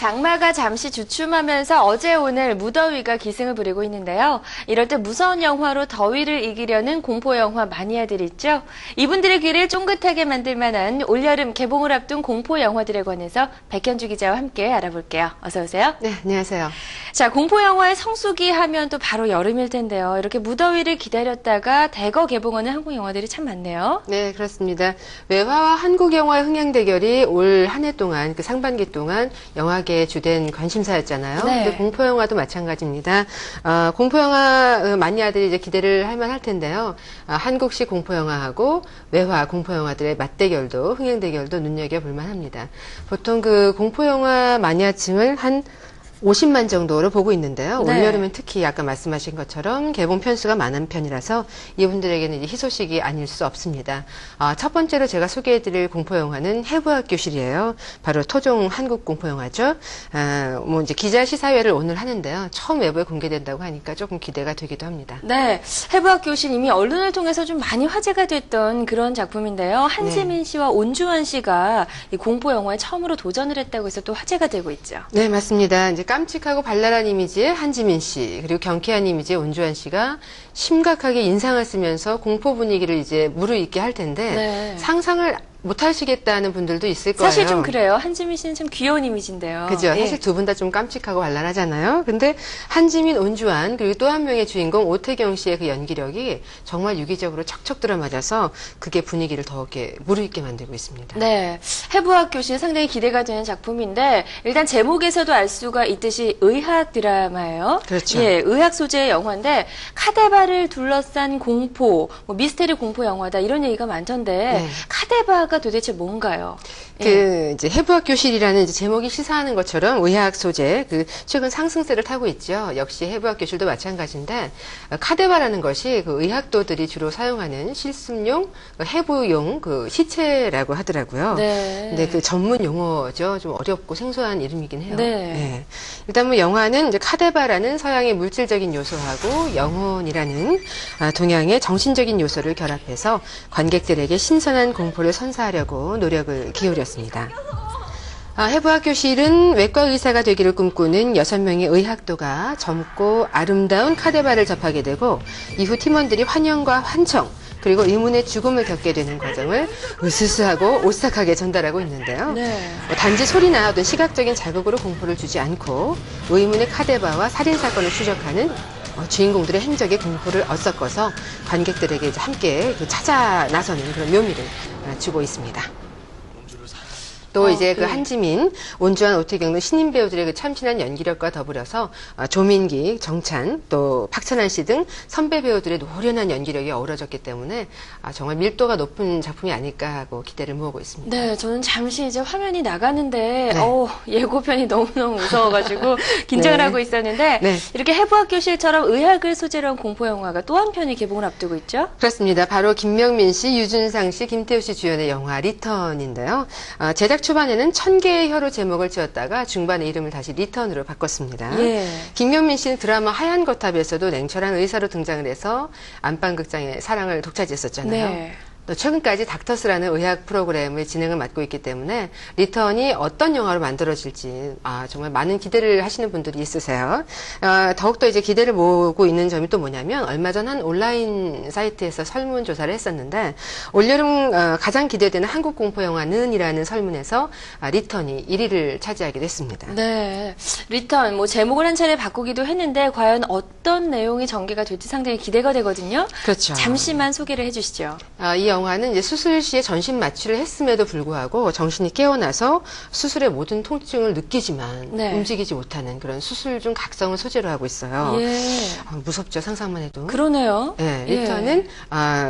장마가 잠시 주춤하면서 어제 오늘 무더위가 기승을 부리고 있는데요. 이럴 때 무서운 영화로 더위를 이기려는 공포 영화 마니아들 있죠. 이분들의 귀를 쫑긋하게 만들 만한 올여름 개봉을 앞둔 공포 영화들에 관해서 백현주 기자와 함께 알아볼게요. 어서 오세요. 네, 안녕하세요. 자, 공포 영화의 성수기 하면 또 바로 여름일 텐데요. 이렇게 무더위를 기다렸다가 대거 개봉하는 한국 영화들이 참 많네요. 네, 그렇습니다. 외화와 한국 영화의 흥행 대결이 올 한 해 동안, 그 상반기 동안 영화계의 주된 관심사였잖아요. 네. 근데 공포 영화도 마찬가지입니다. 공포 영화 마니아들이 이제 기대를 할 만할 텐데요. 한국식 공포 영화하고 외화 공포 영화들의 맞대결도 흥행 대결도 눈여겨볼 만합니다. 보통 그 공포 영화 마니아층을 한 50만 정도로 보고 있는데요. 네. 올여름은 특히 아까 말씀하신 것처럼 개봉 편수가 많은 편이라서 이분들에게는 이제 희소식이 아닐 수 없습니다. 첫 번째로 제가 소개해드릴 공포영화는 해부학교실이에요. 바로 토종 한국 공포영화죠. 뭐 이제 기자 시사회를 오늘 하는데요. 처음 외부에 공개된다고 하니까 조금 기대가 되기도 합니다. 네, 해부학교실 이미 언론을 통해서 좀 많이 화제가 됐던 그런 작품인데요. 한지민 씨와 온주환 씨가 이 공포 영화에 처음으로 도전을 했다고 해서 또 화제가 되고 있죠. 네, 맞습니다. 이제 깜찍하고 발랄한 이미지의 한지민 씨, 그리고 경쾌한 이미지의 온주환 씨가 심각하게 인상을 쓰면서 공포 분위기를 이제 무르익게 할 텐데 네. 상상을 못 하시겠다는 분들도 있을 거예요. 사실 좀 그래요. 한지민 씨는 참 귀여운 이미지인데요. 그죠. 예. 사실 두 분 다 좀 깜찍하고 발랄하잖아요. 근데 한지민, 온주환, 그리고 또 한 명의 주인공 오태경 씨의 그 연기력이 정말 유기적으로 척척 들어맞아서 그게 분위기를 더 이렇게 무르익게 만들고 있습니다. 네, 해부학교실 상당히 기대가 되는 작품인데 일단 제목에서도 알 수가 있듯이 의학 드라마예요. 그렇죠. 예, 의학 소재의 영화인데 카데바를 둘러싼 공포, 뭐 미스테리 공포 영화다 이런 얘기가 많던데 네. 카데바가 도대체 뭔가요? 이제 해부학교실이라는 이제 제목이 시사하는 것처럼 의학 소재, 최근 상승세를 타고 있죠. 역시 해부학교실도 마찬가지인데, 카데바라는 것이 그 의학도들이 주로 사용하는 실습용, 해부용 시체라고 하더라고요. 네. 근데 그 전문 용어죠. 좀 어렵고 생소한 이름이긴 해요. 네. 네. 일단 뭐 영화는 이제 카데바라는 서양의 물질적인 요소하고 영혼이라는 동양의 정신적인 요소를 결합해서 관객들에게 신선한 공포를 선사하려고 노력을 기울였습니다. 해부학교실은 외과 의사가 되기를 꿈꾸는 6명의 의학도가 젊고 아름다운 카데바를 접하게 되고 이후 팀원들이 환영과 환청 그리고 의문의 죽음을 겪게 되는 과정을 으스스하고 오싹하게 전달하고 있는데요. 네. 단지 소리나 어떤 시각적인 자극으로 공포를 주지 않고 의문의 카데바와 살인사건을 추적하는 주인공들의 행적에 공포를 엇섞어서 관객들에게 이제 함께 찾아 나서는 그런 묘미를 주고 있습니다. 또 이제 그 네. 한지민, 온주환, 오태경 등 신인 배우들의 그 참신한 연기력과 더불어서 조민기, 정찬, 또 박찬한 씨 등 선배 배우들의 노련한 연기력이 어우러졌기 때문에 정말 밀도가 높은 작품이 아닐까 하고 기대를 모으고 있습니다. 네, 저는 잠시 이제 화면이 나가는데, 네. 예고편이 너무너무 무서워가지고 긴장을 네. 하고 있었는데, 네. 이렇게 해부학교실처럼 의학을 소재로 한 공포 영화가 또 한 편이 개봉을 앞두고 있죠? 그렇습니다. 바로 김명민 씨, 유준상 씨, 김태우 씨 주연의 영화 리턴인데요. 제작 초반에는 1000개의 혀로 제목을 지었다가 중반에 이름을 다시 리턴으로 바꿨습니다. 예. 김명민 씨는 드라마 하얀 거탑에서도 냉철한 의사로 등장을 해서 안방극장의 사랑을 독차지했었잖아요. 네. 또 최근까지 닥터스라는 의학 프로그램의 진행을 맡고 있기 때문에 리턴이 어떤 영화로 만들어질지 정말 많은 기대를 하시는 분들이 있으세요. 더욱더 이제 기대를 모으고 있는 점이 또 뭐냐면 얼마 전 한 온라인 사이트에서 설문조사를 했었는데 올여름 가장 기대되는 한국 공포 영화는 이라는 설문에서 리턴이 1위를 차지하게 됐습니다. 네. 리턴, 뭐 제목을 한 차례 바꾸기도 했는데 과연 어떤 내용이 전개가 될지 상당히 기대가 되거든요. 그렇죠. 잠시만 소개를 해주시죠. 이 영화는 이제 수술 시에 전신 마취를 했음에도 불구하고 정신이 깨어나서 수술의 모든 통증을 느끼지만 네. 움직이지 못하는 그런 수술 중 각성을 소재로 하고 있어요. 예. 무섭죠, 상상만 해도. 그러네요. 네, 예. 리턴은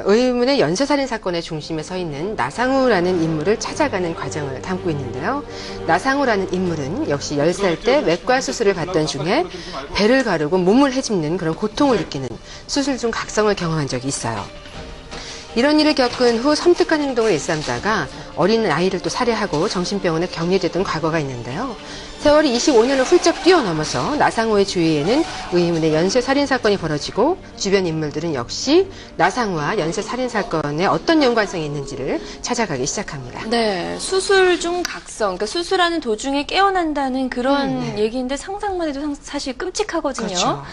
의문의 연쇄살인 사건의 중심에 서 있는 나상우라는 인물을 찾아가는 과정을 담고 있는데요. 나상우라는 인물은 역시 10살 때 외과 수술을 받던 중에 배를 가르고 몸을 헤집는 그런 고통을 느끼는 수술 중 각성을 경험한 적이 있어요. 이런 일을 겪은 후 섬뜩한 행동을 일삼다가 어린 아이를 또 살해하고 정신병원에 격리됐던 과거가 있는데요. 세월이 25년을 훌쩍 뛰어넘어서 나상호의 주위에는 의문의 연쇄살인사건이 벌어지고 주변 인물들은 역시 나상호와 연쇄살인사건에 어떤 연관성이 있는지를 찾아가기 시작합니다. 네, 수술 중 각성, 그러니까 수술하는 도중에 깨어난다는 그런 네. 얘기인데 상상만 해도 사실 끔찍하거든요. 그렇죠.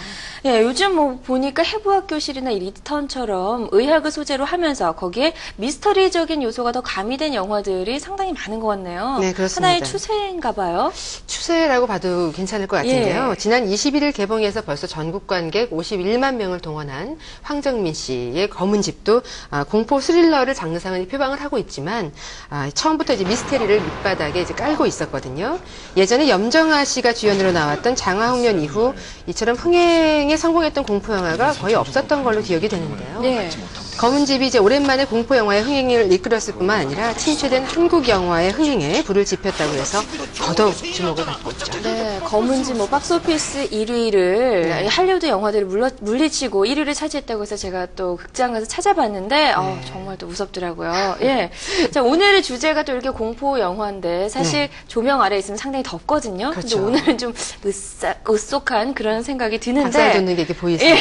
예, 요즘 뭐 보니까 해부학교실이나 리턴처럼 의학을 소재로 하면서 거기에 미스터리적인 요소가 더 가미된 영화들이 상당히 많은 것 같네요. 네, 그렇습니다. 하나의 추세인가 봐요. 추세라고 봐도 괜찮을 것 같은데요. 예. 지난 21일 개봉해서 벌써 전국 관객 51만 명을 동원한 황정민 씨의 검은 집도 공포 스릴러를 장르상을 표방을 하고 있지만 처음부터 이제 미스테리를 밑바닥에 이제 깔고 있었거든요. 예전에 염정아 씨가 주연으로 나왔던 장화홍련 이후 이처럼 흥행에 성공했던 공포 영화가 거의 없었던 걸로 기억이 되는데요. 네. 검은 집이 이제 오랜만에 공포 영화의 흥행을 이끌었을 뿐만 아니라 침체된 한국 영화의 흥행에 불을 지폈다고 해서 더더욱 주목을 받고 있죠. 네, 검은지 뭐 박스오피스 1위를 네. 할리우드 영화들을 물리치고 1위를 차지했다고 해서 제가 또 극장 가서 찾아봤는데 정말 또 무섭더라고요. 예. 자, 오늘의 주제가 또 이렇게 공포 영화인데 사실 네. 조명 아래 있으면 상당히 덥거든요. 그렇죠. 근데 오늘은 좀 으쏙한 그런 생각이 드는데 박살 돋는 게 이렇게 보이세요.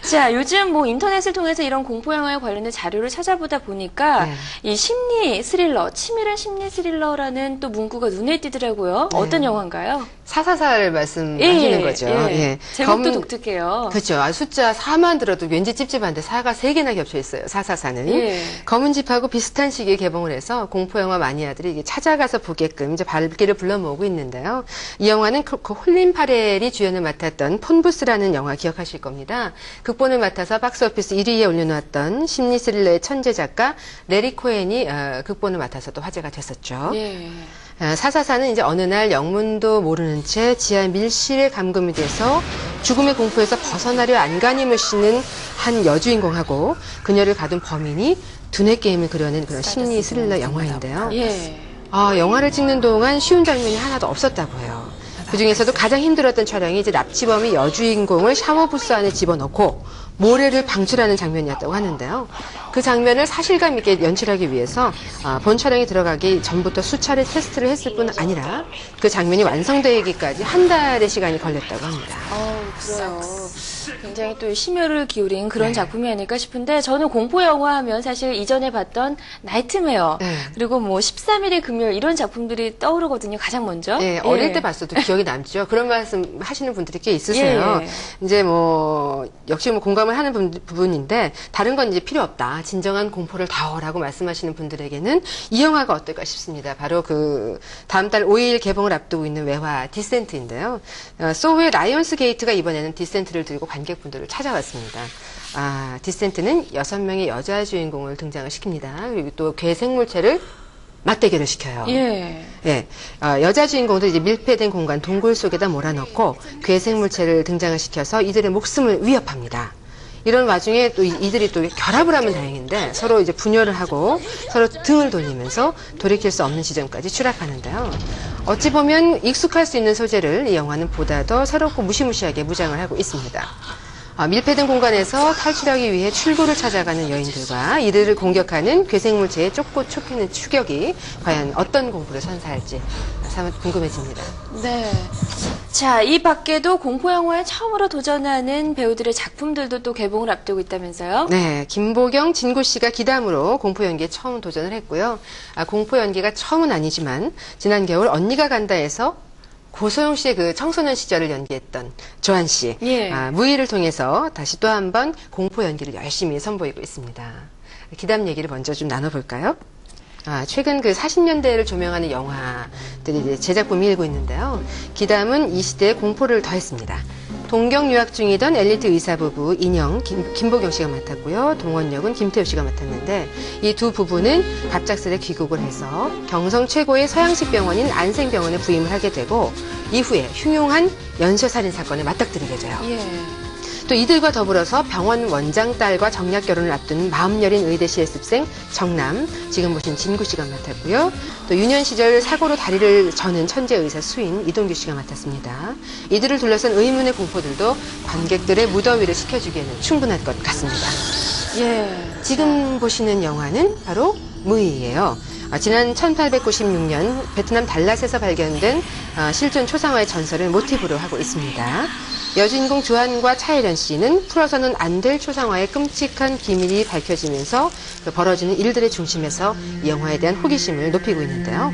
자, 요즘 뭐 인터넷을 통해서 이런 공포 영화에 관련된 자료를 찾아보다 보니까 네. 이 심리 스릴러, 치밀한 심리 스릴러라는 또 문구가 눈에 띄더라고요. 네. 어떤 영화인가요? 444를 말씀하시는 거죠. 예. 제목도 독특해요. 그렇죠. 숫자 4만 들어도 왠지 찝찝한데 4가 3개나 겹쳐 있어요. 444는. 예. 검은 집하고 비슷한 시기에 개봉을 해서 공포영화 마니아들이 이게 찾아가서 보게끔 이제 발길을 불러 모으고 있는데요. 이 영화는 그 홀린 파렐이 주연을 맡았던 폰부스라는 영화 기억하실 겁니다. 극본을 맡아서 박스오피스 1위에 올려놓았던 심리 스릴러의 천재 작가 레리 코엔이 극본을 맡아서 또 화제가 됐었죠. 예. 444는 이제 어느 날 영문도 모르는 채 지하 밀실에 감금이 돼서 죽음의 공포에서 벗어나려 안간힘을 쓰는 한 여주인공하고 그녀를 가둔 범인이 두뇌 게임을 그려낸 그런 심리 스릴러 영화인데요. 예. 영화를 찍는 동안 쉬운 장면이 하나도 없었다고 해요. 그 중에서도 가장 힘들었던 촬영이 이제 납치범이 여주인공을 샤워부스 안에 집어넣고 모래를 방출하는 장면이었다고 하는데요. 그 장면을 사실감 있게 연출하기 위해서 본 촬영이 들어가기 전부터 수차례 테스트를 했을 뿐 아니라 그 장면이 완성되기까지 한 달의 시간이 걸렸다고 합니다. 그래요. 굉장히 또 심혈을 기울인 그런 작품이 아닐까 싶은데 저는 공포 영화 하면 사실 이전에 봤던 나이트메어 네. 그리고 뭐 13일의 금요일 이런 작품들이 떠오르거든요. 가장 먼저. 예, 어릴 때 봤어도 기억이 남죠. 그런 말씀 하시는 분들이 꽤 있으세요. 예. 이제 뭐 역시 뭐 공감을 하는 부분인데 다른 건 이제 필요 없다. 진정한 공포를 다오라고 말씀하시는 분들에게는 이 영화가 어떨까 싶습니다. 바로 그 다음 달 5일 개봉을 앞두고 있는 외화 디센트인데요. 소우의 라이온스 게이트가 이번에는 디센트를 들고 관객분들을 찾아왔습니다. 디센트는 6명의 여자 주인공을 등장을 시킵니다. 그리고 또 괴생물체를 맞대결을 시켜요. 예. 예, 여자 주인공도 이제 밀폐된 공간 동굴 속에다 몰아넣고 괴생물체를 등장을 시켜서 이들의 목숨을 위협합니다. 이런 와중에 또 이들이 또 결합을 하면 다행인데 서로 이제 분열을 하고 서로 등을 돌리면서 돌이킬 수 없는 지점까지 추락하는데요. 어찌 보면 익숙할 수 있는 소재를 이 영화는 보다 더 새롭고 무시무시하게 무장을 하고 있습니다. 밀폐된 공간에서 탈출하기 위해 출구를 찾아가는 여인들과 이들을 공격하는 괴생물체의 쫓고 쫓기는 추격이 과연 어떤 공포를 선사할지 참 궁금해집니다. 네. 자, 이 밖에도 공포 영화에 처음으로 도전하는 배우들의 작품들도 또 개봉을 앞두고 있다면서요? 네, 김보경, 진구 씨가 기담으로 공포 연기에 처음 도전을 했고요. 공포 연기가 처음은 아니지만 지난 겨울 언니가 간다에서 고소영 씨의 그 청소년 시절을 연기했던 조한 씨, 예. 무희를 통해서 다시 또 한 번 공포 연기를 열심히 선보이고 있습니다. 기담 얘기를 먼저 좀 나눠볼까요? 최근 그 40년대를 조명하는 영화들이 이제 제작품이 일고 있는데요. 기담은 이 시대에 공포를 더했습니다. 동경 유학 중이던 엘리트 의사 부부 인영, 김보경 씨가 맡았고요. 동원 역은 김태우 씨가 맡았는데 이 두 부부는 갑작스레 귀국을 해서 경성 최고의 서양식 병원인 안생병원에 부임을 하게 되고 이후에 흉흉한 연쇄살인 사건에 맞닥뜨리게 돼요. 예. 또 이들과 더불어서 병원 원장 딸과 정략 결혼을 앞둔 마음 여린 의대 실습생 정남, 지금 보신 진구 씨가 맡았고요. 또 유년 시절 사고로 다리를 저는 천재 의사 수인 이동규 씨가 맡았습니다. 이들을 둘러싼 의문의 공포들도 관객들의 무더위를 식혀주기에는 충분할 것 같습니다. 예. 지금 보시는 영화는 바로 무희예요. 지난 1896년 베트남 달랏에서 발견된 실존 초상화의 전설을 모티브로 하고 있습니다. 여주인공 주한과 차혜련 씨는 풀어서는 안 될 초상화의 끔찍한 비밀이 밝혀지면서 벌어지는 일들의 중심에서 이 영화에 대한 호기심을 높이고 있는데요.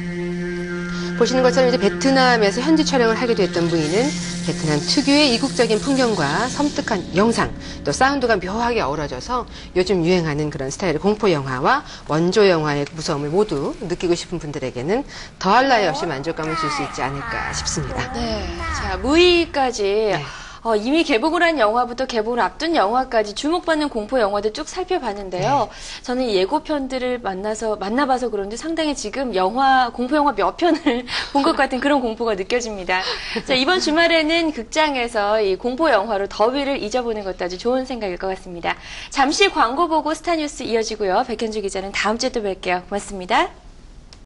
보시는 것처럼 이제 베트남에서 현지 촬영을 하기도 했던 부인은 베트남 특유의 이국적인 풍경과 섬뜩한 영상, 또 사운드가 묘하게 어우러져서 요즘 유행하는 그런 스타일의 공포 영화와 원조 영화의 무서움을 모두 느끼고 싶은 분들에게는 더할 나위 없이 만족감을 줄 수 있지 않을까 싶습니다. 네. 자, 무의까지. 네. 이미 개봉을 한 영화부터 개봉을 앞둔 영화까지 주목받는 공포 영화들 쭉 살펴봤는데요. 저는 예고편들을 만나봐서 그런지 상당히 지금 공포 영화 몇 편을 본 것 같은 그런 공포가 느껴집니다. 자, 이번 주말에는 극장에서 이 공포 영화로 더위를 잊어보는 것도 아주 좋은 생각일 것 같습니다. 잠시 광고 보고 스타뉴스 이어지고요. 백현주 기자는 다음 주에 또 뵐게요. 고맙습니다.